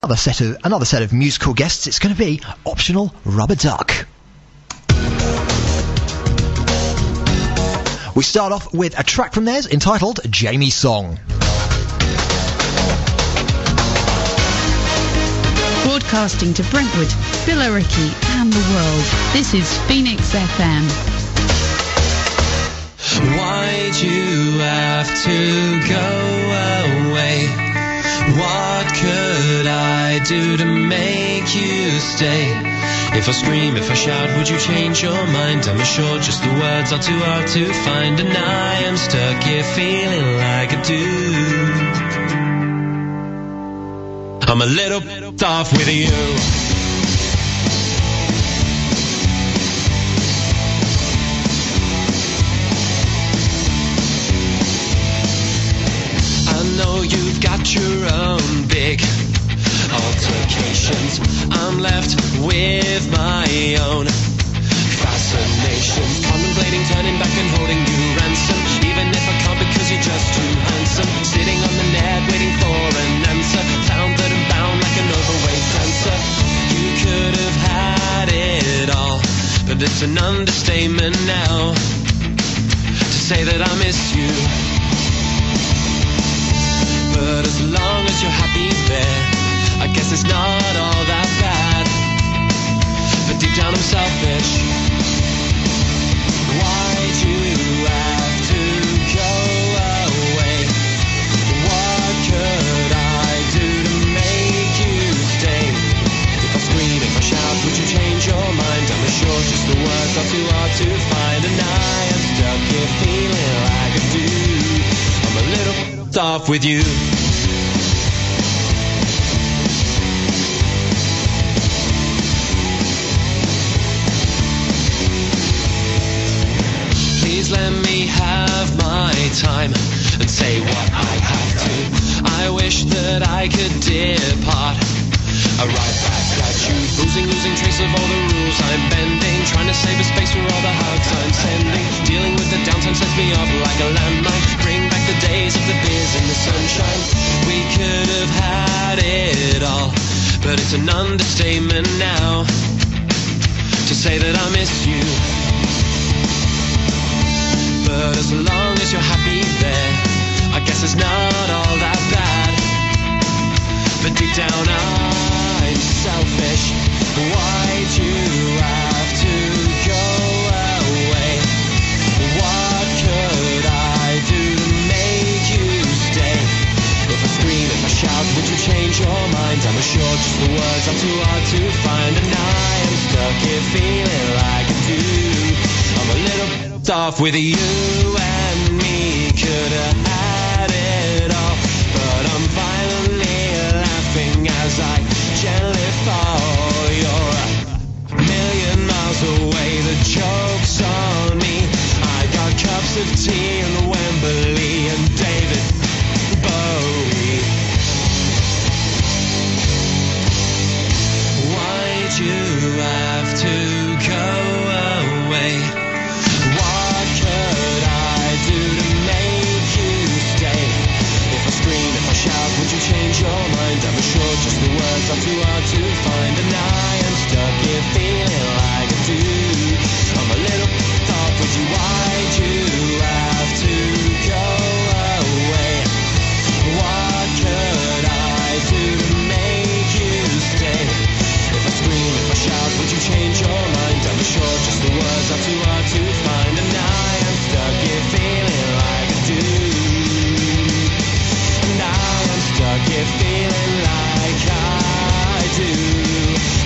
another set of musical guests. It's going to be Optional Rubber Duck. We start off with a track from theirs entitled Jamie's Song. Broadcasting to Brentwood, Billericay and the world, this is Phoenix FM. Why'd you have to go away? What could I do to make you stay? If I scream, if I shout, would you change your mind? I'm sure just the words are too hard to find, and I am stuck here feeling like I do. I'm a little off with you. I know you've got your own big altercations. I'm left with my own fascinations, contemplating turning back and holding you ransom, even if I can't because you're just too handsome. Sitting on the net waiting for an answer, found that I'm bound like an overweight dancer. You could have had it all, but it's an understatement now to say that I miss you. But as long as you're happy there, I guess it's not all that bad. But deep down I'm selfish. Why'd you have to go away? What could I do to make you stay? If I scream, if I shout, would you change your mind? I'm sure just the words are too hard to find, and I am stuck here feeling like I do. I'm a little off with you. Please let me have my time and say what I have to. I wish that I could depart. I ride back at you, losing trace of all the rules I'm bending, trying to save a space for all the hugs I'm sending. Dealing with the downtime sets me off like a landmine. Bring back the days of the beers and the sunshine. We could have had it all, but it's an understatement now to say that I miss you. But as long as you're happy there, I guess it's not all that bad. But deep down I'm selfish. Why'd you have to go away? What could I do to make you stay? If I scream, if I shout, would you change your mind? I'm sure just the words are too hard to find, and I am stuck here feeling like I do. I'm a little off with you, and me could have had it all, but I'm finally laughing as I gently fall. You're a million miles away, the joke's on me. I got cups of tea in Wembley and David Bowie. Why'd you have to go away? What could I do to make you stay? If I scream, if I shout, would you change your mind? I'm sure just the words are too hard to find, and I am stuck here feeling like I do. I'm a little off with you. Why'd you have to go away? What could I do to make you stay? If I scream, if I shout, would you change your mind? I'm sure just the words are too hard to find, and I am stuck here feeling like I do. And I am stuck here feeling like I do.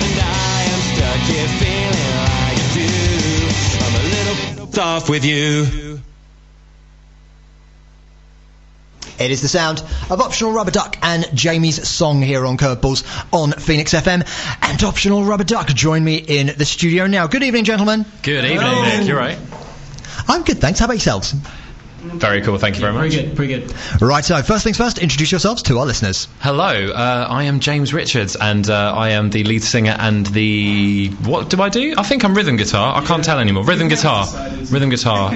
And I am stuck here feeling like I do. I'm a little off with you. It is the sound of Optional Rubber Duck and Jamie's Song here on Curveballs on Phoenix FM. And Optional Rubber Duck join me in the studio now. Good evening, gentlemen. Good evening, Nick. You're right. I'm good, thanks. How about yourselves? Very cool, thank you very much. Pretty good. Right, so first things first, introduce yourselves to our listeners. Hello, I am James Richards, and I am the lead singer and the... What do I do? I think I'm rhythm guitar. I can't tell anymore. Rhythm guitar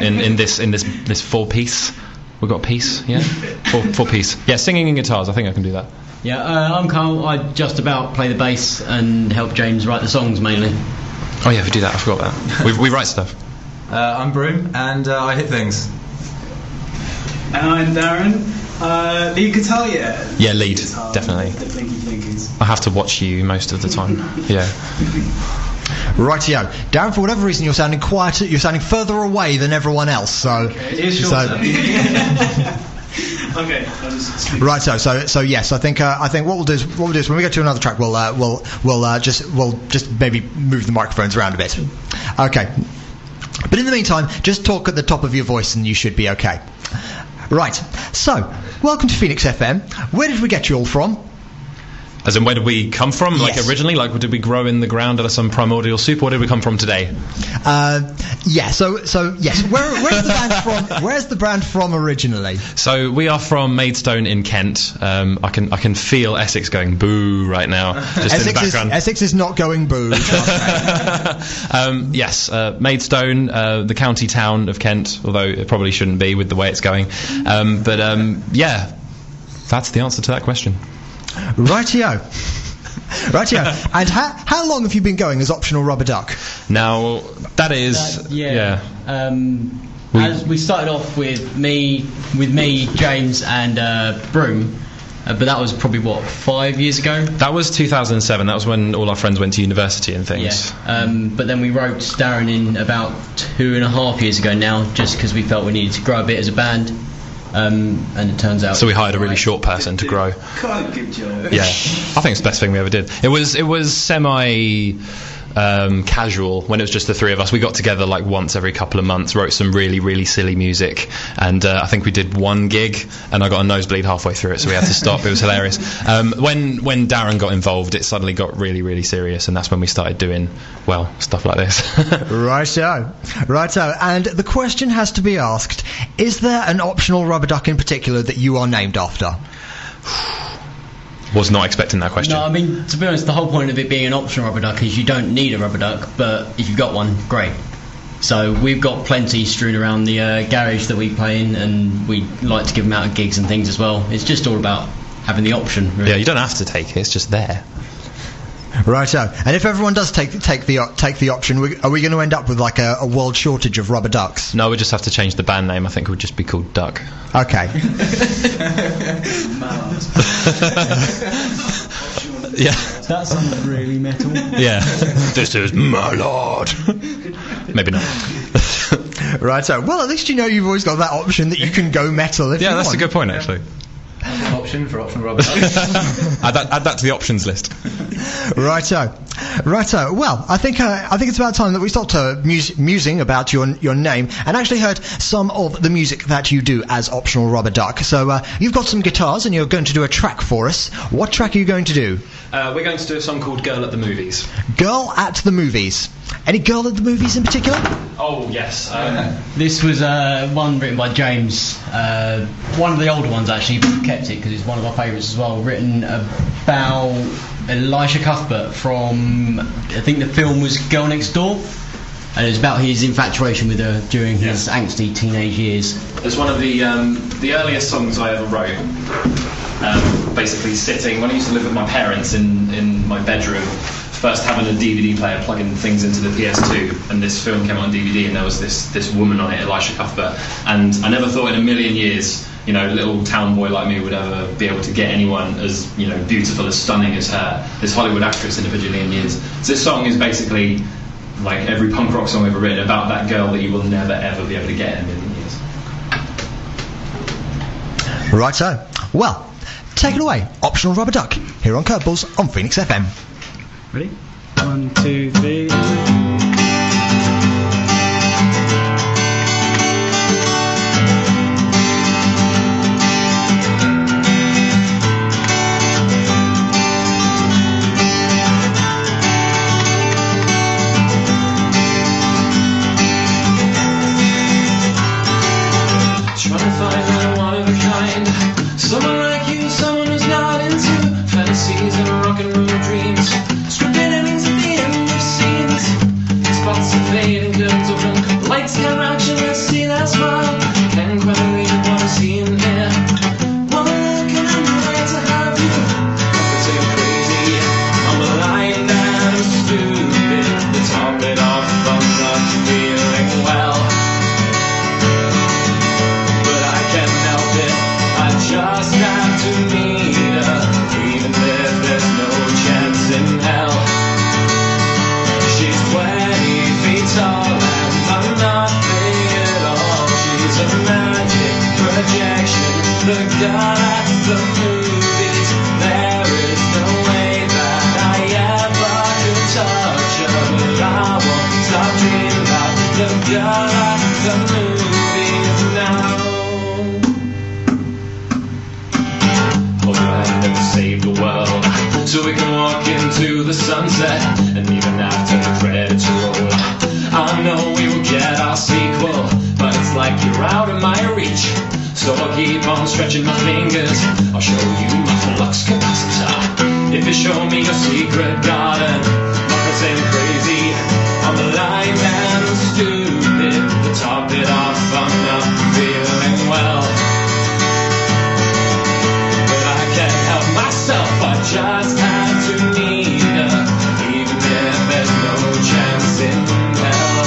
in this four-piece. We've got a piece, yeah? Four-piece. Yeah, singing and guitars, I think I can do that. Yeah, I'm Carl. I just about play the bass and help James write the songs mainly. Oh yeah, we do that. I forgot that. we write stuff. I'm Broom, and I hit things. And I'm Darren. Lead guitar, yeah? Yeah, lead, definitely. The flinkies. I have to watch you most of the time. Yeah. Rightio. Darren, for whatever reason, you're sounding quieter. You're sounding further away than everyone else. So. It is shorter. Okay. Right. So yes, I think what we'll do is when we get to another track, we'll just maybe move the microphones around a bit. Okay. But in the meantime, just talk at the top of your voice, and you should be okay. Right. So, welcome to Phoenix FM. Where did we get you all from? As in, where did we come from? Like Yes. originally? Like, did we grow in the ground out of some primordial soup? Or where did we come from today? Yeah. So yes. Where's the band from? Where's the band from originally? So we are from Maidstone in Kent. I can feel Essex going boo right now, just in the background. Essex is not going boo. Yes, Maidstone, the county town of Kent, although it probably shouldn't be with the way it's going. Yeah, that's the answer to that question. Rightio. And how long have you been going as Optional Rubber Duck? Now, that is... As we started off with me, James, and Broom, but that was probably 5 years ago. That was 2007. That was when all our friends went to university and things. Yeah. But then we wrote Darren in about 2.5 years ago now, just because we felt we needed to grow a bit as a band. And it turns out. So we hired a really short person to grow. Quite a good job. Yeah, I think it's the best thing we ever did. It was semi casual when it was just the three of us. We got together like once every couple of months, wrote some really, really silly music, and I think we did one gig, and I got a nosebleed halfway through it, so we had to stop. It was hilarious. When Darren got involved, it suddenly got really, really serious, and that's when we started doing, well, stuff like this. Righto. And the question has to be asked: is there an Optional Rubber Duck in particular that you are named after? Was not expecting that question. No, I mean, to be honest, the whole point of it being an optional rubber duck is you don't need a rubber duck, but if you've got one, great. So we've got plenty strewn around the garage that we play in, and we like to give them out at gigs and things as well. It's just all about having the option, really. Yeah, you don't have to take it, it's just there. Righto. And if everyone does take the option, are we going to end up with like a world shortage of rubber ducks? No, we just have to change the band name. I think it would just be called Duck. Okay. Yeah. That sounds really metal. Yeah. This is my lord. Maybe not. Righto. Well, at least you know you've always got that option that you can go metal if you want. Yeah, that's a good point, actually. Option for Optional Rubber Duck. add that to the options list. Righto. Well, I think it's about time that we stopped musing about your name and actually heard some of the music that you do as Optional Rubber Duck. So you've got some guitars and you're going to do a track for us. What track are you going to do? We're going to do a song called Girl at the Movies. Girl at the Movies. Any girl at the movies in particular? Oh, yes. This was one written by James, one of the older ones actually, but we kept it because it's one of our favourites as well, written about Elisha Cuthbert from, I think the film was Girl Next Door, and it's about his infatuation with her during his angsty teenage years. It's one of the earliest songs I ever wrote. Basically sitting, when I used to live with my parents in my bedroom, first having a DVD player, plugging things into the PS2, and this film came on DVD, and there was this woman on it, Elisha Cuthbert, and I never thought in a million years, you know, a little town boy like me would ever be able to get anyone as, you know, beautiful, as stunning as her, this Hollywood actress in a bajillion years. So this song is basically like every punk rock song ever written about that girl that you will never ever be able to get in a million years. Righto. Well, take it away, Optional Rubber Duck, here on Curveballs on Phoenix FM. Ready? 1, 2, 3. Trying to find one of a kind, someone like you, someone who's not into fantasies and rock and roll dreams, stripping it into the end of scenes. walk into the sunset, and even after the credits roll, I know we will get our sequel, but it's like you're out of my reach. So I'll keep on stretching my fingers. I'll show you my flux capacitor. If you show me your secret garden, not gonna say I'm crazy, I'm blind and stupid. To top it off, I'm not feeling well, but I can't help myself. I just had to need her, even if there's no chance in hell.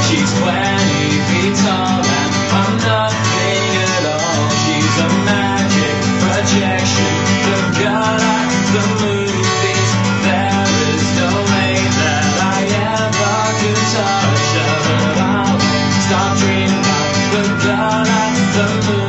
She's 20 feet tall and I'm nothing at all. She's a magic projection, the girl at the movies. There is no way that I ever could touch her, but I won't stop dreaming about the girl at the movies now.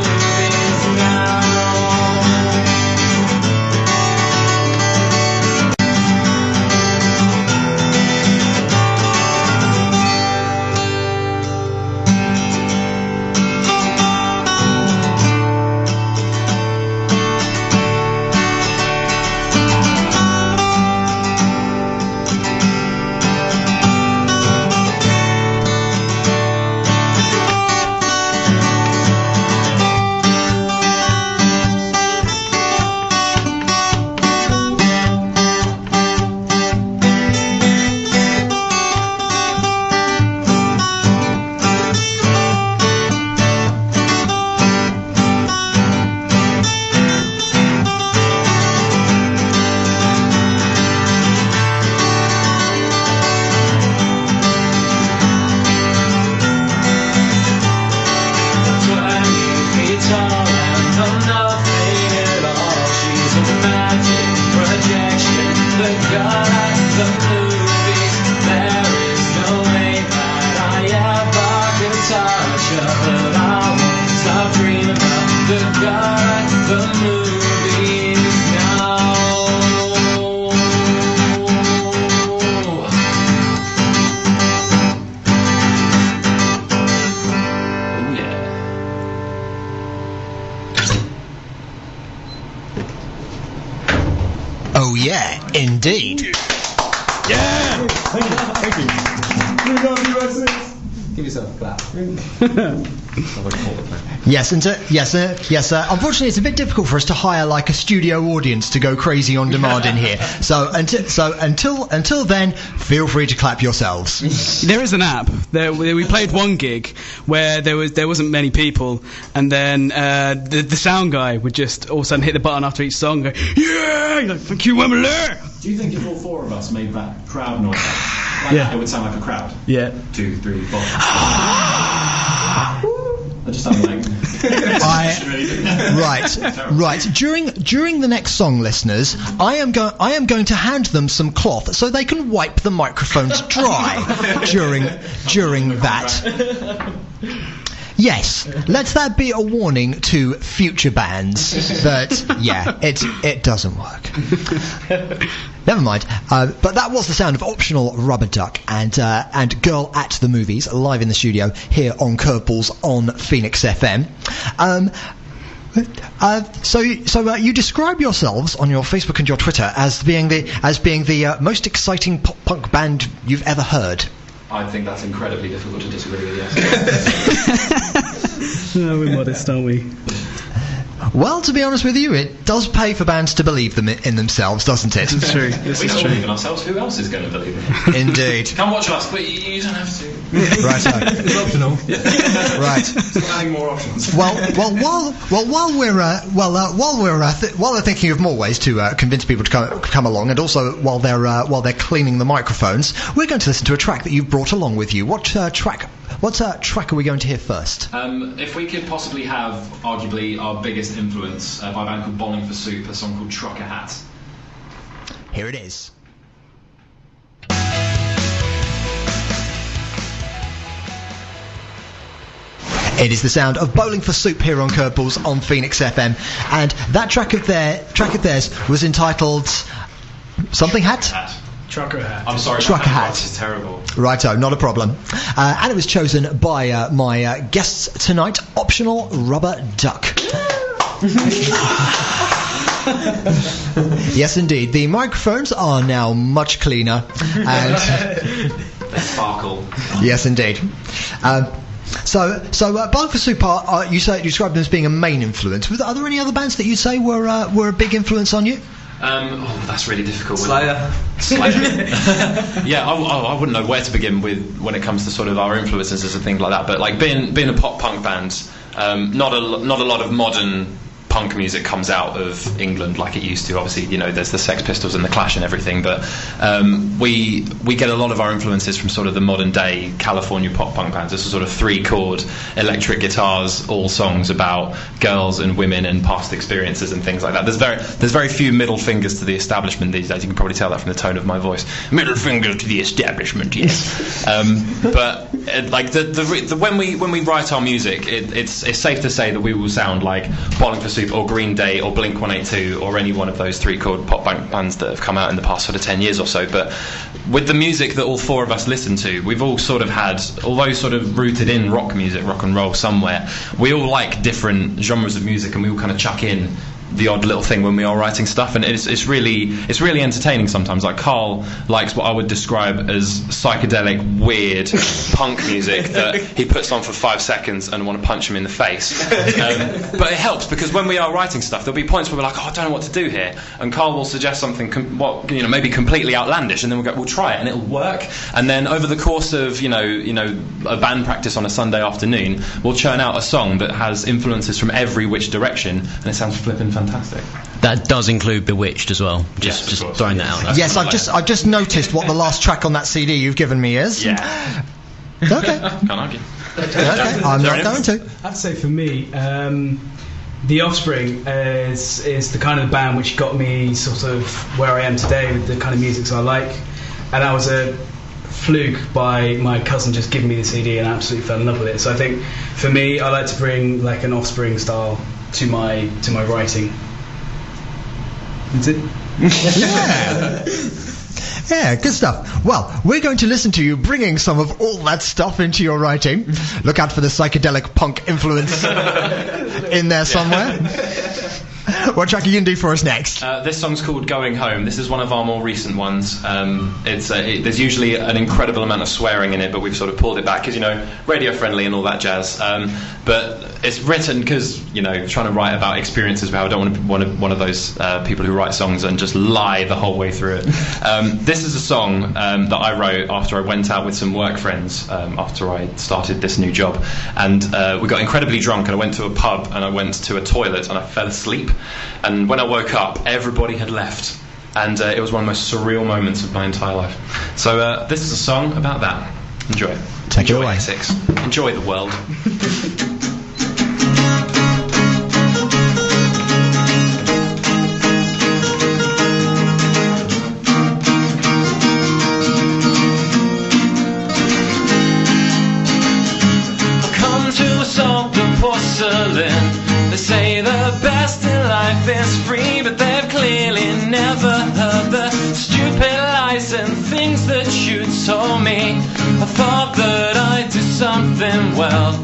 Oh yeah, indeed. Yeah! Thank you. Good on you, Essex. Give yourself a clap. Yes, yes. Unfortunately, it's a bit difficult for us to hire like a studio audience to go crazy on demand in here. So until then, feel free to clap yourselves. There is an app. We played one gig where there wasn't many people, and then the sound guy would just all of a sudden hit the button after each song, and go, yeah, like, thank you, Emily. Do you think if all four of us made that crowd noise, Yeah. it would sound like a crowd? Yeah. 2, 3, 4. I just sound like. Right. During the next song, listeners, I am going to hand them some cloth so they can wipe the microphones dry during that. Yes, let that be a warning to future bands that it doesn't work. Never mind. But that was the sound of Optional Rubber Duck and Girl at the Movies live in the studio here on Curveballs on Phoenix FM. So you describe yourselves on your Facebook and your Twitter as being the most exciting pop punk band you've ever heard. I think that's incredibly difficult to disagree with, yes. No, we're modest, aren't we? Well, to be honest with you, it does pay for bands to believe them in themselves, doesn't it? This is true. This We is don't true. believe in ourselves. Who else is going to believe in it? Indeed. Come watch us, but you don't have to. Right. It's optional. Right. Still adding more options. While they're thinking of more ways to convince people to come along, and also while they're cleaning the microphones, we're going to listen to a track that you've brought along with you. What track are we going to hear first? If we could possibly have, arguably, our biggest influence by a band called Bowling for Soup, a song called Trucker Hat. Here it is. It is the sound of Bowling for Soup here on Curveballs on Phoenix FM, and that track of theirs was entitled something hat. Trucker hat. I'm sorry, Trucker hat. This is terrible. Righto, not a problem. And it was chosen by my guests tonight, Optional Rubber Duck. Yes, indeed. The microphones are now much cleaner. And They sparkle. yes, indeed. So Bark for Soup, you described them as being a main influence. Are there any other bands that you'd say were a big influence on you? That's really difficult. Slayer. Yeah, I wouldn't know where to begin with when it comes to sort of our influences and things like that. But like being a pop punk band, not a lot of modern punk music comes out of England like it used to. Obviously, you know, there's the Sex Pistols and the Clash and everything, but we get a lot of our influences from sort of the modern day California pop punk bands. This is sort of 3-chord electric guitars, all songs about girls and women and past experiences and things like that. There's very few middle fingers to the establishment these days. You can probably tell that from the tone of my voice. Middle finger to the establishment, yes. But like when we write our music, it's safe to say that we will sound like Bowling for Soup or Green Day or Blink-182 or any one of those 3-chord pop punk bands that have come out in the past sort of 10 years or so. But with the music that all 4 of us listen to, we've all sort of had, although sort of rooted in rock music, rock and roll somewhere, we all like different genres of music, and we all kind of chuck in the odd little thing when we are writing stuff, and it's really entertaining sometimes. Like Carl likes what I would describe as psychedelic, weird punk music that he puts on for 5 seconds and want to punch him in the face. But it helps because when we are writing stuff, there'll be points where we're like, I don't know what to do here, and Carl will suggest something maybe completely outlandish, and then we'll try it, and it'll work. And then over the course of you know a band practice on a Sunday afternoon, we'll churn out a song that has influences from every which direction, and it sounds flippin' fantastic. That does include Bewitched as well. Just throwing that out there. Yes, I've just noticed what the last track on that CD you've given me is. Yeah. Okay. Can't argue. Okay, I'm not going to. I'd say for me, The Offspring is the kind of band which got me sort of where I am today with the kind of music I like, and that was a fluke by my cousin just giving me the CD, and I absolutely fell in love with it. So I think for me, I like to bring like an Offspring style to my writing. That's it. Yeah, good stuff. Well, we're going to listen to you bringing some of all that stuff into your writing. Look out for the psychedelic punk influence in there somewhere. What track are you going to do for us next? This song's called Going Home. This is one of our more recent ones. There's usually an incredible amount of swearing in it, but we've sort of pulled it back because, you know, radio friendly and all that jazz. But it's written because, you know, trying to write about experiences where I don't want to be one of those people who write songs and just lie the whole way through it. This is a song that I wrote after I went out with some work friends after I started this new job. And we got incredibly drunk, and I went to a pub and I went to a toilet and I fell asleep. And when I woke up, everybody had left, and it was one of the most surreal moments of my entire life. So this is a song about that. Enjoy it. Take it away. Essex. Enjoy the world. Come to assault the porcelain. They say the best in life is free, but they've clearly never heard the stupid lies and things that you told me. I thought that I'd do something well,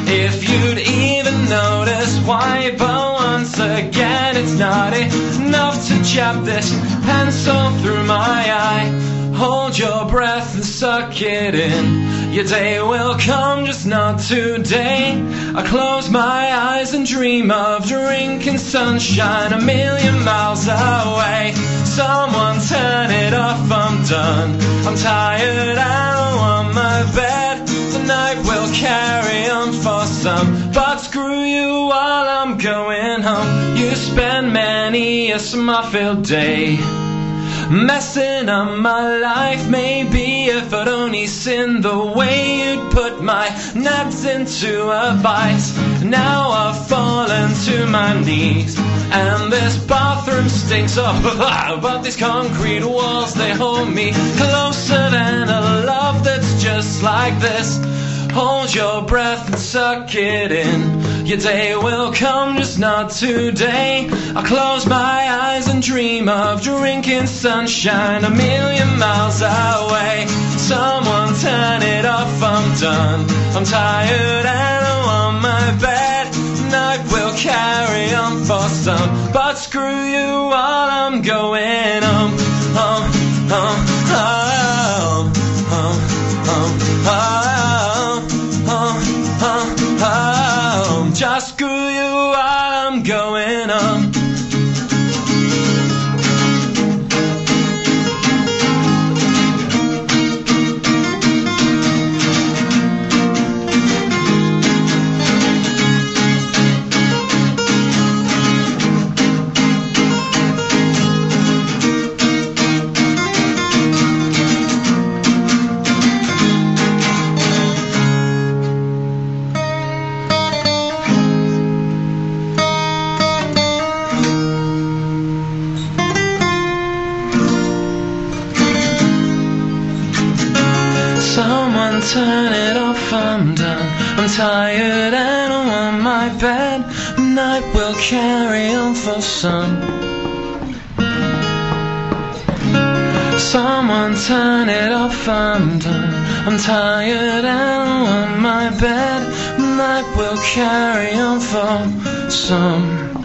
if you'd even notice why. But once again it's not enough to jab this pencil through my eye. Hold your breath and suck it in. Your day will come, just not today. I close my eyes and dream of drinking sunshine 1,000,000 miles away. Someone turn it off, I'm done. I'm tired, I don't want my bed. Tonight we'll carry on for some, but screw you while I'm going home. You spend many a smart-filled day messing up my life. Maybe if I'd only seen the way you'd put my nads into a vice. Now I've fallen to my knees, and this bathroom stinks up. But these concrete walls, they hold me closer than a love that's just like this. Hold your breath and suck it in. Your day will come, just not today. I close my eyes and dream of drinking sunshine 1,000,000 miles away. Someone turn it off, I'm done. I'm tired and I want my bed. Night will carry on for some. But screw you while I'm going home. Just screw you while I'm going home. Turn it off, I'm done. I'm tired and I'm on my bed. Night will carry on for some. Someone turn it off, I'm done. I'm tired and I'm on my bed. Night will carry on for some.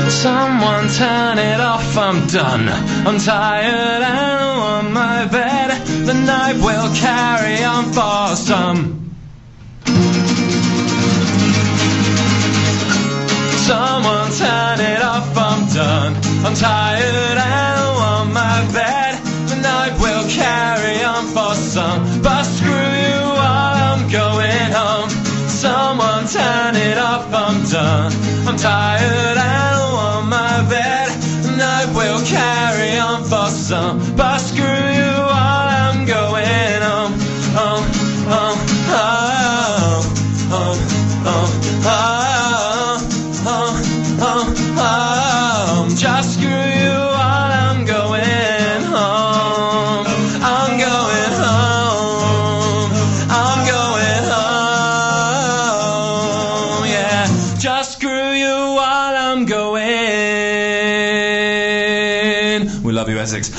Someone turn it off, I'm done. I'm tired and I'm on my bed. The night will carry on for some. Someone turn it off, I'm done. I'm tired and I'm on my bed. The night will carry on for some. But screw you while I'm going home. Someone turn it off, I'm done. I'm tired and I'm on my bed. The night will carry on for some. But screw you while I'm going home. Just screw you while I'm going home. I'm going home. I'm going home. Yeah. Just screw you while I'm going. We love you, Essex.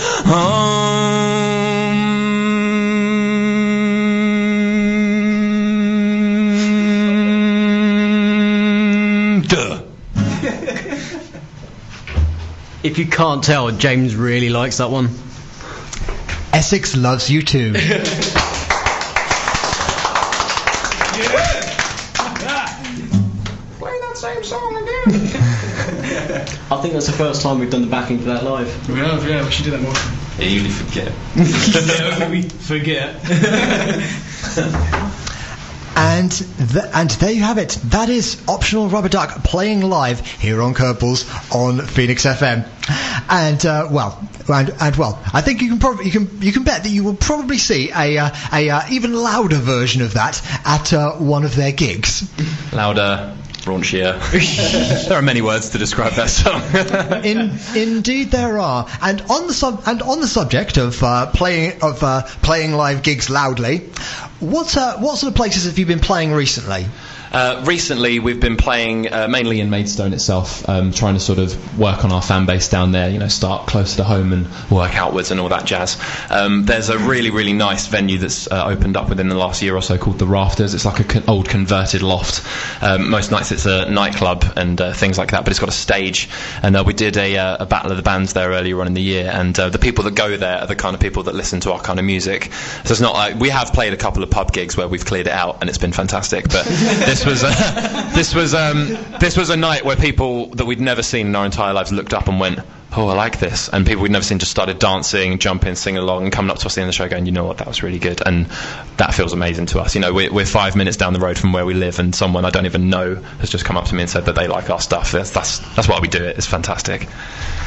If you can't tell, James really likes that one. Essex loves you too. Playing that same song again. I think that's the first time we've done the backing for that live. We have, yeah, we should do that more. Yeah, you usually forget. Yeah, we forget. And there you have it. That is Optional Rubber Duck playing live here on Curveballs on Phoenix FM. And well, I think you can bet that you will probably see a even louder version of that at one of their gigs. Louder, raunchier. There are many words to describe that song. Indeed, there are. And on the subject of playing live gigs loudly, what sort of places have you been playing recently? Recently, we've been playing mainly in Maidstone itself, trying to sort of work on our fan base down there, start closer to home and work outwards and all that jazz. There's a really, really nice venue that's opened up within the last year or so called The Rafters. It's like an old converted loft. Most nights it's a nightclub and things like that, but it's got a stage. And we did a Battle of the Bands there earlier on in the year, and the people that go there are the kind of people that listen to our kind of music. So it's not like we have played a couple of pub gigs where we've cleared it out and it's been fantastic, but this was a night where people that we'd never seen in our entire lives looked up and went, oh, I like this, and people we'd never seen just started dancing, jumping, singing along, and coming up to us at the end of the show going, you know what, that was really good, and that feels amazing to us. We're 5 minutes down the road from where we live, and someone I don't even know has just come up to me and said that they like our stuff. That's why we do it. It's fantastic.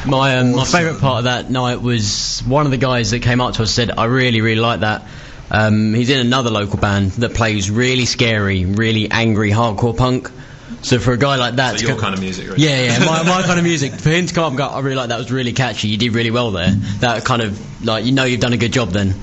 My favourite part of that night was one of the guys that came up to us said, I really, really like that. He's in another local band that plays really scary, really angry hardcore punk. So for a guy like that, so your kind of music, right? Yeah, my kind of music. For him to come up and go, I really like that, was really catchy. You did really well there. That kind of like you've done a good job then.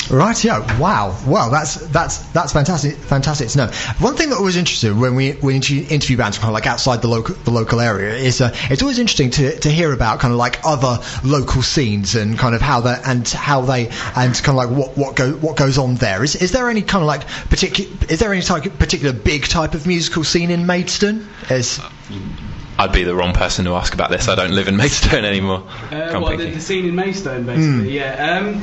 Right, yeah, wow. Well, that's fantastic to know. One thing that was interesting when we interview bands kind of like outside the local area is it's always interesting to hear about kind of like other local scenes and kind of how they and kind of like what goes on there. Is there any kind of like particular big type of musical scene in Maidstone? I'd be the wrong person to ask about this. I don't live in Maidstone anymore. The scene in Maidstone, basically. Yeah.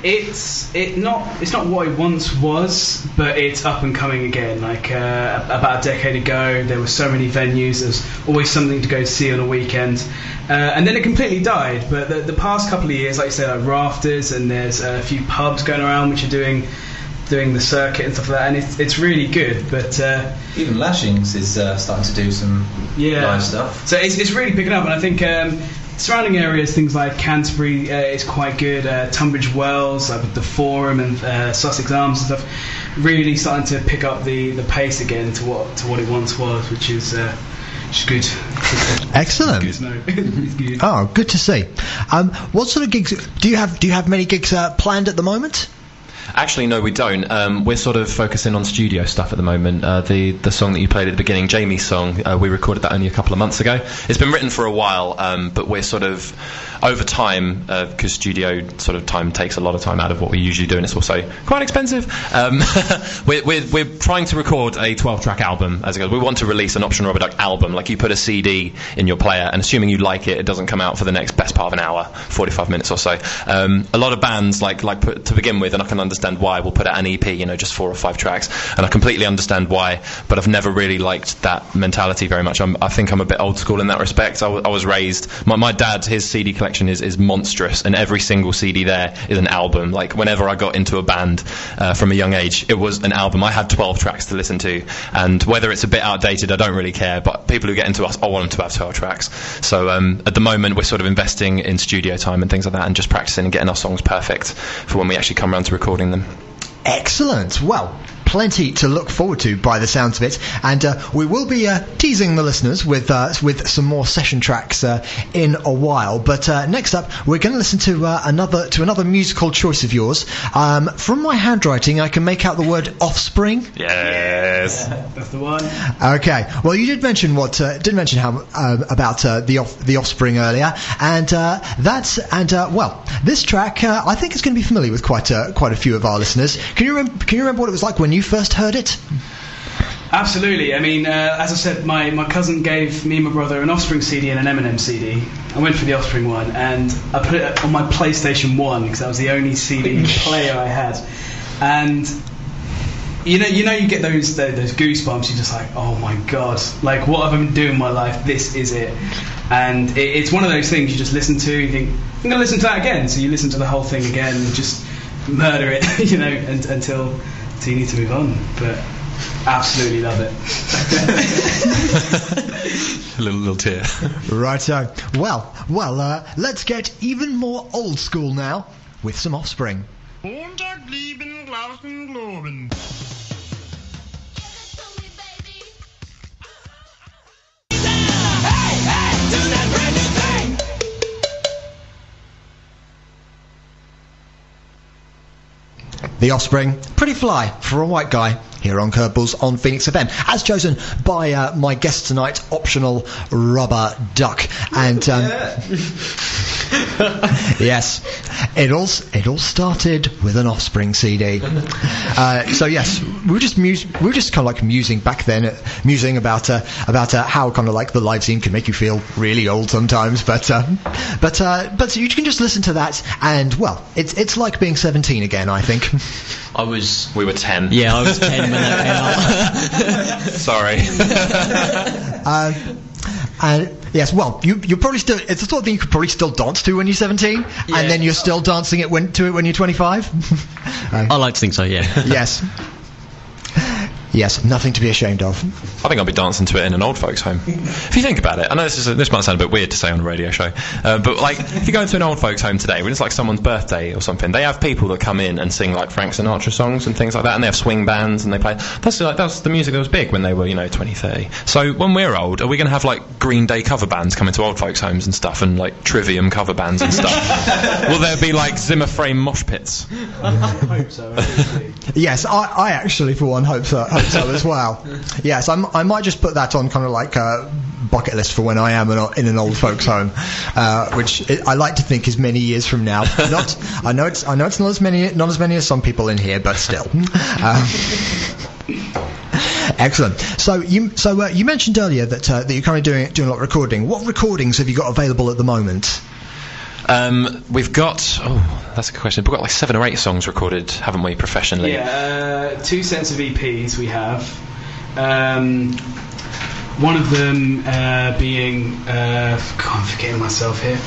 It's not what it once was, but it's up and coming again. Like about a decade ago, there were so many venues. There's always something to go see on a weekend, and then it completely died. But the past couple of years, like you said, like Rafters, and there's a few pubs going around which are doing the circuit and stuff like that, and it's really good. But even Lashings is starting to do some live stuff. So it's really picking up, and I think surrounding areas, things like Canterbury is quite good. Tunbridge Wells, like with the Forum and Sussex Arms and stuff, really starting to pick up the pace again to what it once was, which is good. Excellent. It's good. Oh, good to see. What sort of gigs do you have? Many gigs planned at the moment? Actually, no, we don't. We're sort of focusing on studio stuff at the moment. The song that you played at the beginning, Jamie's song, we recorded that only a couple of months ago. It's been written for a while, but we're sort of over time, because studio sort of time takes a lot of time out of what we usually do, and it's also quite expensive. We're trying to record a 12-track album as it goes. We want to release an Option Rubber Duck album. Like, you put a CD in your player, and assuming you like it, it doesn't come out for the next best part of an hour, 45 minutes or so. A lot of bands like put, to begin with, and I can understand why, will put out an EP, just 4 or 5 tracks, and I completely understand why, but I've never really liked that mentality very much. I think I'm a bit old school in that respect. I was raised, my dad, his CD collection is monstrous, and every single CD there is an album. Like, whenever I got into a band from a young age, it was an album. I had 12 tracks to listen to, and whether it's a bit outdated, I don't really care, but people who get into us, I want them to have 12 tracks. So at the moment, we're sort of investing in studio time and things like that, and just practicing and getting our songs perfect for when we actually come around to recording them. Excellent. Well, plenty to look forward to by the sounds of it, and we will be teasing the listeners with some more session tracks in a while. But next up, we're going to listen to another musical choice of yours. From my handwriting, I can make out the word Offspring. Yes, that's the one. Okay. Well, you did mention about the Offspring earlier, and well, this track I think is going to be familiar with quite a few of our listeners. Can you remember what it was like when you first heard it? Absolutely. I mean, as I said, my cousin gave me and my brother an Offspring CD and an Eminem CD. I went for the Offspring one, and I put it on my PlayStation 1 because that was the only CD player I had. And you get those goosebumps. You're just like, oh my god, like, what have I been doing in my life? This is it. And it's one of those things you just listen to. You think, I'm going to listen to that again. So you listen to the whole thing again and just murder it, until you need to move on. But absolutely love it. a little tear. Righto. Well, let's get even more old school now with some Offspring. The Offspring, pretty fly for a white guy, here on Curveballs on Phoenix FM, as chosen by my guest tonight, Optional Rubber Duck. And yes, it all started with an Offspring CD. So yes, we were just kind of like musing back then, musing about how kind of like the live scene can make you feel really old sometimes. But you can just listen to that, and well, it's like being 17 again, I think. We were 10. Yeah, I was 10 when that came out. Sorry. And yes, well, you probably still, it's the sort of thing you could probably still dance to when you're 17, and then you're still dancing to it when you're 25. I like to think so, yeah. Yes. Yes, nothing to be ashamed of. I think I'll be dancing to it in an old folks' home. If you think about it, I know this might sound a bit weird to say on a radio show, but like if you go into an old folks' home today, when it's like someone's birthday or something, they have people that come in and sing like Frank Sinatra songs and things like that, and they have swing bands and they play. That's the music that was big when they were 20, 30. So when we're old, are we going to have like Green Day cover bands coming to old folks' homes and stuff, and like Trivium cover bands and stuff? Will there be like Zimmer frame mosh pits? I hope so. Yes, I actually for one hope so as well. Yes, I might just put that on kind of like a bucket list for when I am in an old folks home, which I like to think is many years from now. I know it's not as many as some people in here, but still. Excellent. So you mentioned earlier that you're currently doing a lot of recording. What recordings have you got available at the moment? We've got that's a good question. We've got like 7 or 8 songs recorded, haven't we, professionally? Yeah, 2 sets of EPs we have. One of them being I'm forgetting myself here.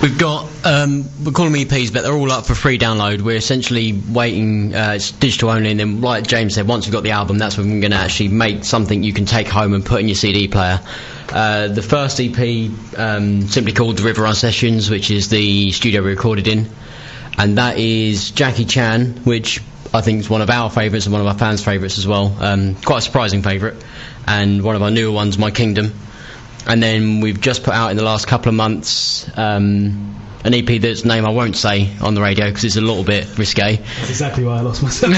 We've got we're calling them EPs, but they're all up for free download. We're essentially waiting. It's digital only, and then like James said, once we've got the album, that's when we're going to actually make something you can take home and put in your CD player. The first EP, simply called The River Run Sessions, which is the studio we recorded in, and that is Jackie Chan, which I think is one of our favourites and one of our fans' favourites as well. Quite a surprising favourite, and one of our newer ones, My Kingdom. And then we've just put out in the last couple of months an EP that's name I won't say on the radio because it's a little bit risque. That's exactly why I lost myself.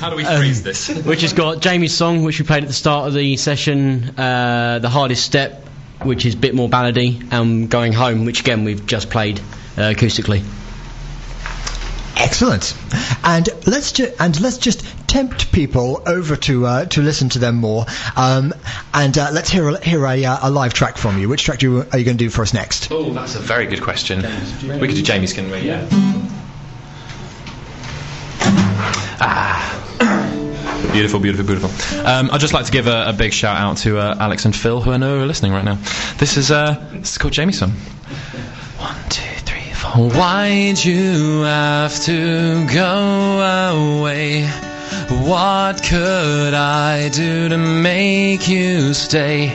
How do we phrase this? Which has got Jamie's song, which we played at the start of the session, The Hardest Step, which is a bit more ballady, and Going Home, which again we've just played acoustically. Excellent. And let's just tempt people over to listen to them more. And let's hear a live track from you. Which track are you going to do for us next? Oh, that's a very good question. We could do Jamie's, can we? Yeah. Beautiful, beautiful, beautiful. I'd just like to give a big shout out to Alex and Phil, who I know are listening right now. This is called Jamie's song. 1, 2, 3, 4. Why'd you have to go away? What could I do to make you stay?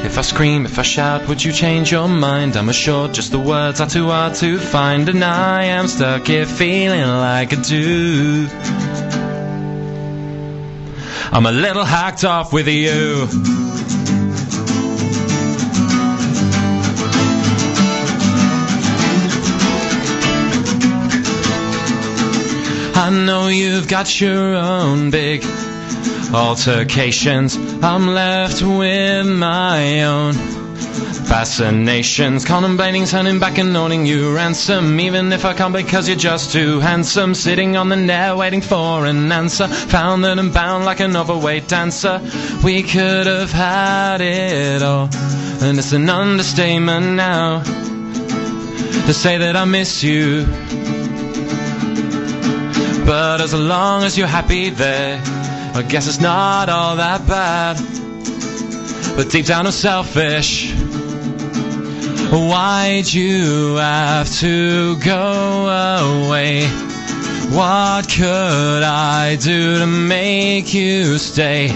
If I scream, if I shout, would you change your mind? I'm assured just the words are too hard to find, and I am stuck here feeling like I do. I'm a little hacked off with you. I know you've got your own big altercations. I'm left with my own fascinations, contemplating turning back and owning you ransom, even if I can't because you're just too handsome. Sitting on the net waiting for an answer, found that I'm bound like an overweight dancer. We could have had it all, and it's an understatement now to say that I miss you. But as long as you're happy there, I guess it's not all that bad. But deep down I'm selfish. Why'd you have to go away? What could I do to make you stay?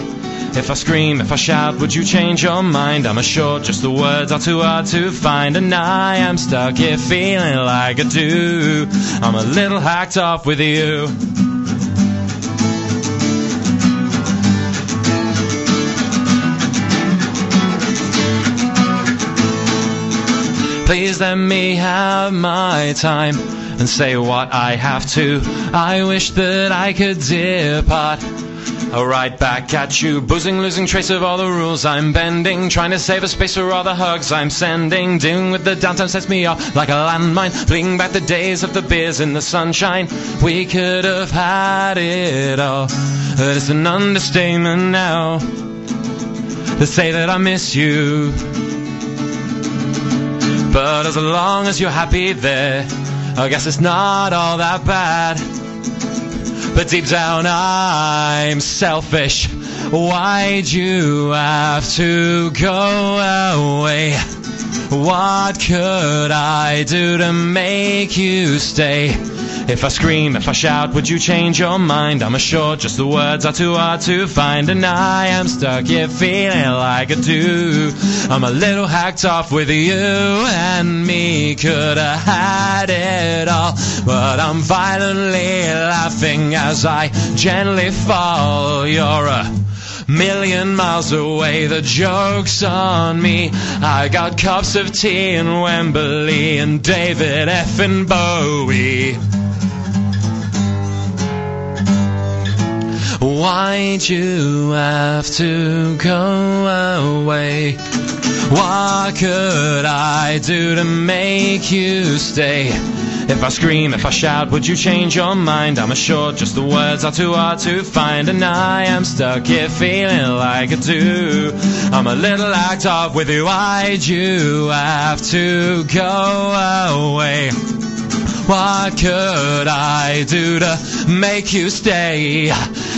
If I scream, if I shout, would you change your mind? I'm assured just the words are too hard to find, and I am stuck here feeling like I do. I'm a little hacked off with you. Please let me have my time and say what I have to. I wish that I could depart. I'll right back at you, boozing, losing trace of all the rules I'm bending, trying to save a space for all the hugs I'm sending. Dealing with the downtime sets me off like a landmine, fleeing back the days of the beers in the sunshine. We could have had it all, but it's an understatement now to say that I miss you. But as long as you're happy there, I guess it's not all that bad. But deep down I'm selfish. Why'd you have to go away? What could I do to make you stay? If I scream, if I shout, would you change your mind? I'm assured just the words are too hard to find, and I am stuck here feeling like I do. I'm a little hacked off with you and me, could have had it all, but I'm violently laughing as I gently fall. You're a million miles away, the joke's on me. I got cups of tea in Wembley and David effing Bowie. Why'd you have to go away? What could I do to make you stay? If I scream, if I shout, would you change your mind? I'm assured just the words are too hard to find, and I am stuck here feeling like I do. I'm a little hacked off with you. Why'd you have to go away? What could I do to make you stay?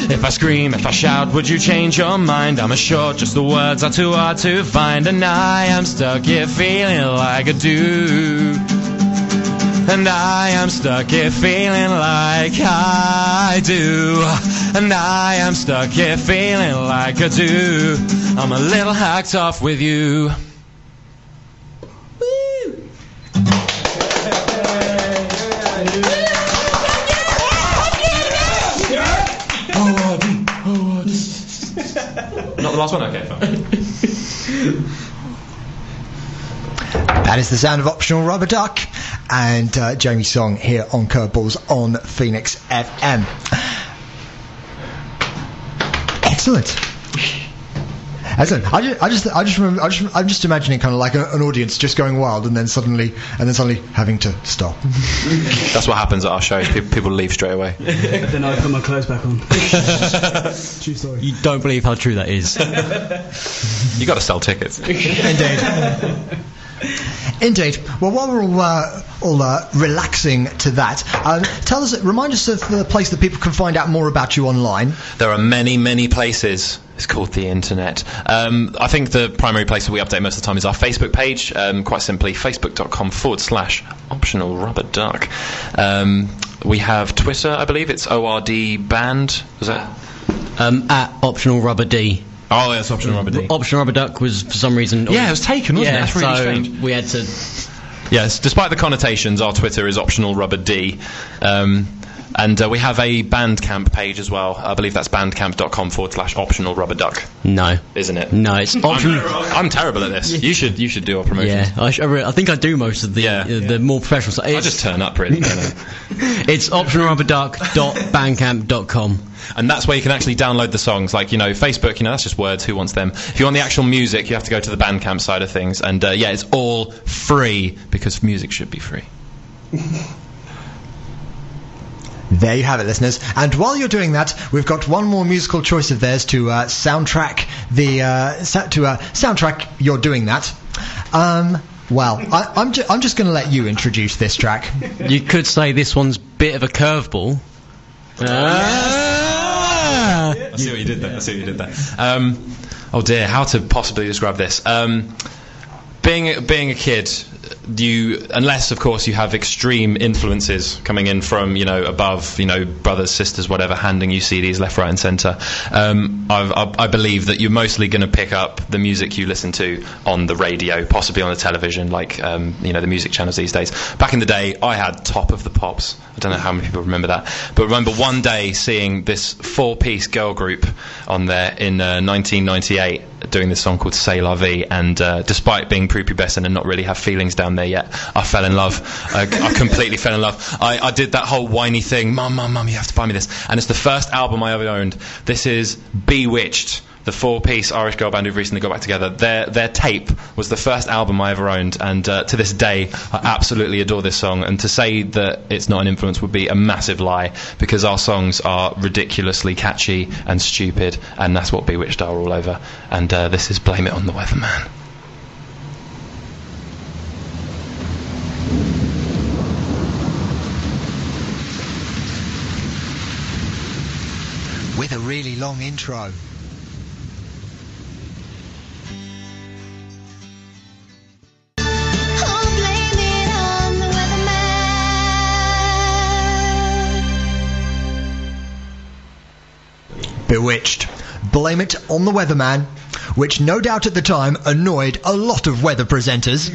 If I scream, if I shout, would you change your mind? I'm assured just the words are too hard to find, and I am stuck here feeling like I do. And I am stuck here feeling like I do. And I am stuck here feeling like I do. I'm a little hacked off with you. Not the last one? Okay, fine. That is the sound of Optional Rubber Duck and Jamie's song here on Curveballs on Phoenix FM. Excellent. Excellent. I'm just imagining kind of like an audience just going wild and then suddenly having to stop. That's what happens at our shows. People leave straight away. Then I put my clothes back on. True story. You don't believe how true that is. You got to sell tickets. Indeed. Well, while we're all relaxing to that, remind us of the place that people can find out more about you online. There are many, many places. It's called the internet. I think the primary place that we update most of the time is our Facebook page. Quite simply, facebook.com/optional rubber duck. We have Twitter, I believe it's ORD band. Was that? At optional rubber D. Oh, yeah, it's Optional Rubber D. Optional Rubber Duck was, for some reason... Yeah, it was taken, wasn't it? That's really strange. We had to... Yes, despite the connotations, our Twitter is Optional Rubber D. And we have a Bandcamp page as well. I believe that's bandcamp.com/optional rubber duck. No. Isn't it? No, it's optional... I'm terrible at this. You should do our promotions. Yeah, I think I do most of the more professional stuff. I just turn up, really. It's optionalrubberduck.bandcamp.com. And that's where you can actually download the songs. Like, Facebook, that's just words. Who wants them? If you want the actual music, you have to go to the Bandcamp side of things. And, it's all free, because music should be free. There you have it, listeners. And while you're doing that, we've got one more musical choice of theirs to soundtrack soundtrack You're Doing That. Well, I'm just going to let you introduce this track. You could say this one's a bit of a curveball. I see what you did there. Oh dear, how to possibly describe this? Being a kid, unless of course you have extreme influences coming in from above, brothers, sisters, whatever, handing you CDs left, right, and centre. I believe that you're mostly going to pick up the music you listen to on the radio, possibly on the television, like the music channels these days. Back in the day, I had Top of the Pops. I don't know how many people remember that, but remember one day seeing this 4-piece girl group on there in 1998 doing this song called C'est La Vie, and despite being prepubescent and not really have feelings down there yet, I fell in love. I completely fell in love. I did that whole whiny thing, Mum, you have to buy me this, and it's the first album I ever owned. This is Bewitched, the 4-piece Irish girl band who've recently got back together. Their tape was the first album I ever owned, and to this day I absolutely adore this song, and to say that it's not an influence would be a massive lie, because our songs are ridiculously catchy and stupid, and that's what Bewitched are all over. And this is Blame It on the Weatherman. With a really long intro. bewitched. Blame it on the weatherman, which no doubt at the time annoyed a lot of weather presenters.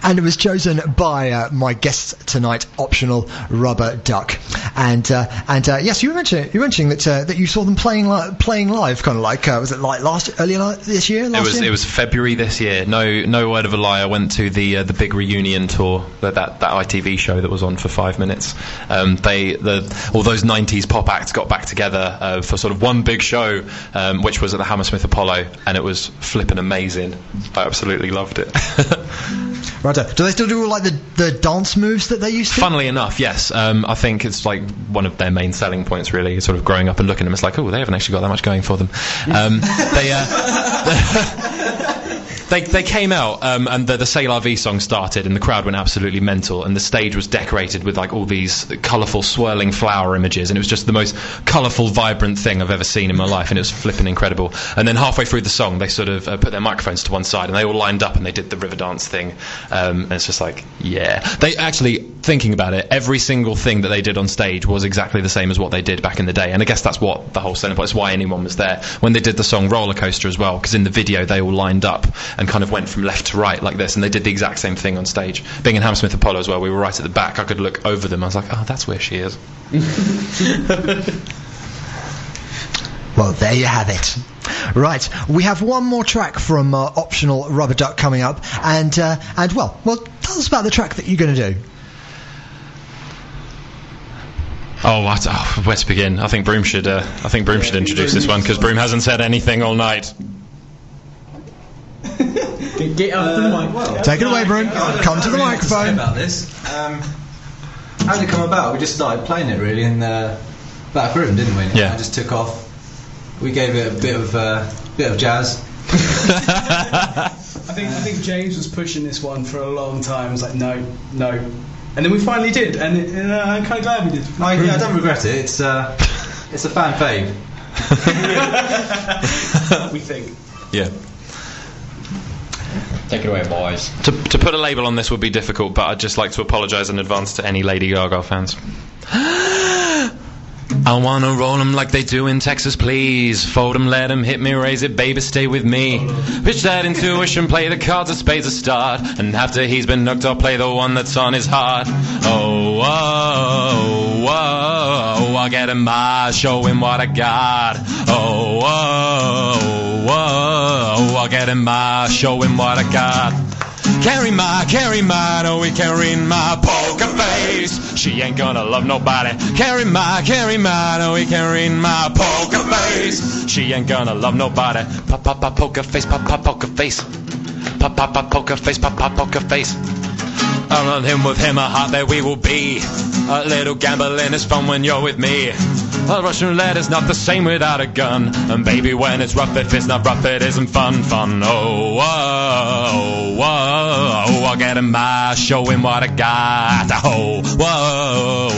And it was chosen by my guests tonight, Optional Rubber Duck. And yes, you were mentioning that you saw them playing live, kind of like was it like earlier this year? It was February this year. No word of a lie. I went to the big reunion tour, that ITV show that was on for 5 minutes. All those 90s pop acts got back together for sort of one big show, which was at the Hammersmith Apollo, and it was flipping amazing. I absolutely loved it. Right. Do they still do all like the dance moves that they used to? Funnily enough, yes. I think it's like one of their main selling points, really. Sort of growing up and looking at them, it's like, oh, they haven't actually got that much going for them. They came out and the C'est La Vie song started, and the crowd went absolutely mental, and the stage was decorated with like all these colourful swirling flower images, and it was just the most colourful, vibrant thing I've ever seen in my life, and it was flipping incredible. And then halfway through the song, they sort of put their microphones to one side, and they all lined up and they did the river dance thing, and it's just like, yeah. They actually, thinking about it, every single thing that they did on stage was exactly the same as what they did back in the day, and I guess that's what the whole selling point is, why anyone was there. When they did the song Roller Coaster as well, because in the video they all lined up and kind of went from left to right like this, and they did the exact same thing on stage. Being in Hammersmith Apollo as well, we were right at the back, I could look over them, I was like, oh, that's where she is. Well, there you have it. Right, we have one more track from Optional Rubber Duck coming up, and well, tell us about the track that you're going to do. Where to begin? I think Broom should introduce this one, because Broom hasn't said anything all night. Get up to the mic. Well, take it away, Broom. Come to the microphone. About this, how did it come about? We just started playing it really in Back Room, didn't we? Yeah. It just took off. We gave it a bit of jazz. I think James was pushing this one for a long time. I was like, no, and then we finally did, and I'm kind of glad we did. I don't regret it. It's a fan fave. We think. Yeah. Take it away, boys. To put a label on this would be difficult, but I'd just like to apologise in advance to any Lady Gaga fans. I wanna roll 'em like they do in Texas, please. Fold 'em, let 'em hit me, raise it, baby, stay with me. Pitch that intuition, play the cards of spades a start. And after he's been knocked, I'll play the one that's on his heart. Oh, oh, oh, I'll get him my, show him what I got. Oh, oh, oh, I'll get him my, show him what I got. Carry my, oh, we carrying my poker face. She ain't gonna love nobody. Carry my, oh, we carrying my poker face. She ain't gonna love nobody. Pop, pop, pop, poker face, pop, pop, poker face. Pop, pop, pop, poker face, pop, pop, poker face. I'll run him with him, a heart that we will be. A little gambling is fun when you're with me. A Russian roulette is not the same without a gun. And baby, when it's rough, if it's not rough, it isn't fun. Oh, whoa, whoa, I'll get him my, show him what I got. Oh, whoa,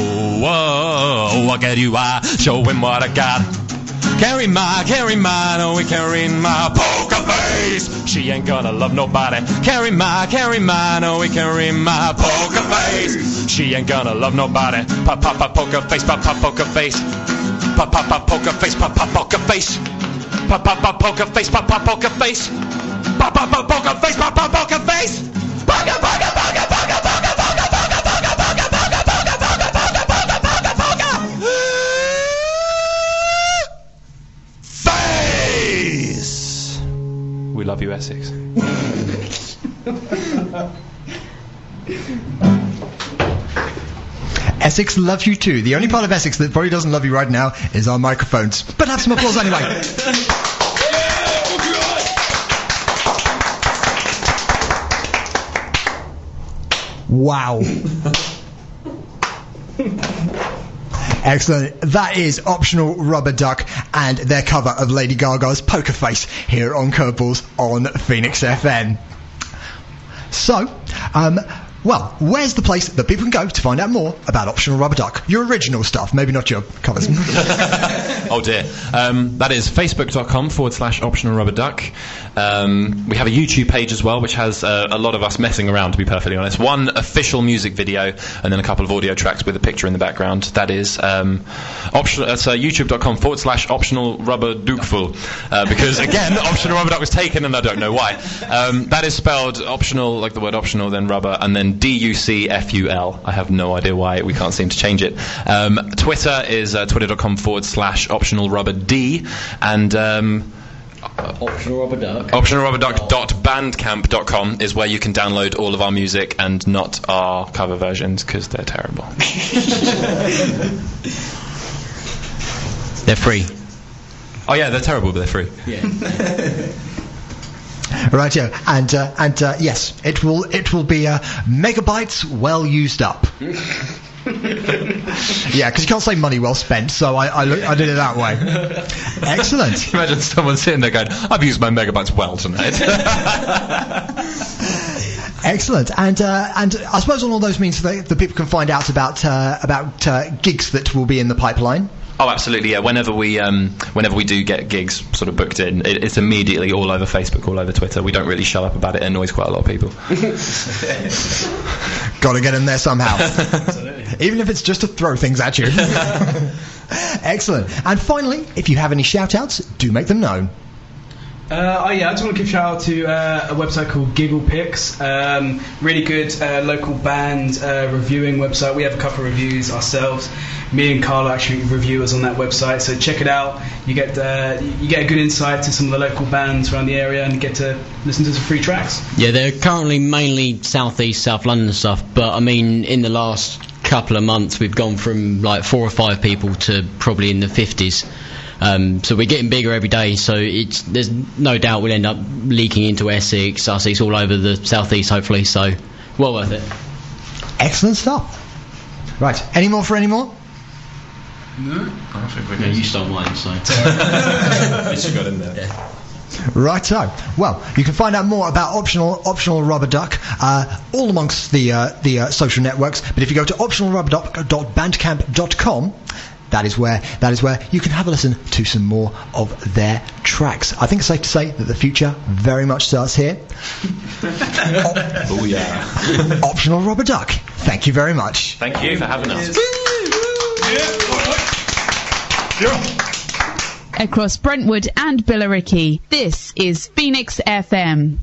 whoa, I'll get you I, show him what I got. Carry my, oh, we carrying my poker face. She ain't gonna love nobody. Carry my, oh, we carrying my poker face. She ain't gonna love nobody. Pop, pop, pop, poker face, pop, pop, poker face. Pop, pop, pop, poker face, pop, pop, poker face. Pop, pop, pop, poker face, pop, pop, poker face. Pop, pop, pop, poker face, pop, pop, poker face. Poker, poker, poker, poker, poker, poker, poker, poker, poker, poker, poker, poker, poker, poker, poker, poker. Face. We love you, Essex. Essex loves you too. The only part of Essex that probably doesn't love you right now is our microphones. But have some applause anyway. Wow. Excellent. That is Optional Rubber Duck and their cover of Lady Gaga's Poker Face here on Curveballs on Phoenix FM. So, well, where's the place that people can go to find out more about Optional Rubber Duck? Your original stuff, maybe not your covers. Oh dear. That is facebook.com/optionalrubberduck. We have a YouTube page as well, which has a lot of us messing around, to be perfectly honest. One official music video, and then a couple of audio tracks with a picture in the background. That is youtube.com/optionalrubberduckful. Because again, optional rubber duck was taken, and I don't know why. That is spelled optional, like the word optional, then rubber, and then DUCFUL. I have no idea why we can't seem to change it. Twitter is twitter.com/optionalrubberd, and optionalrubberduck.bandcamp.com is where you can download all of our music and not our cover versions, because they're terrible. They're free. Oh yeah, they're terrible, but they're free. Yeah. Right, yeah, and yes, it will be megabytes well used up. Yeah, because you can't say money well spent, so I did it that way. Excellent. Imagine someone sitting there going, "I've used my megabytes well tonight." Excellent, and I suppose all of those means that the people can find out about gigs that will be in the pipeline. Oh, absolutely, yeah. Whenever we do get gigs sort of booked in, it's immediately all over Facebook, all over Twitter. We don't really shut up about it. It annoys quite a lot of people. Got to get in there somehow. Even if it's just to throw things at you. Excellent. And finally, if you have any shout-outs, do make them known. I just want to give a shout out to a website called Giggle Picks. Really good local band reviewing website. We have a couple of reviews ourselves. Me and Carl are actually reviewers on that website, so check it out. You get a good insight to some of the local bands around the area, and you get to listen to some free tracks. Yeah, they're currently mainly South London stuff, but I mean, in the last couple of months, we've gone from like 4 or 5 people to probably in the 50s. So we're getting bigger every day, so there's no doubt we'll end up leaking into Essex, Sussex, all over the southeast, hopefully, so well worth it. Excellent stuff. Right, any more? No? I think we're You stole mine, so. At least you got in there. Yeah. Righto. Well, you can find out more about optional rubber duck all amongst the social networks, but if you go to optionalrubberduck.bandcamp.com, that is where you can have a listen to some more of their tracks. I think it's safe to say that the future very much starts here. Oh yeah. Optional Rubber Duck. Thank you very much. Thank you for having us. Across Brentwood and Billericay, this is Phoenix FM.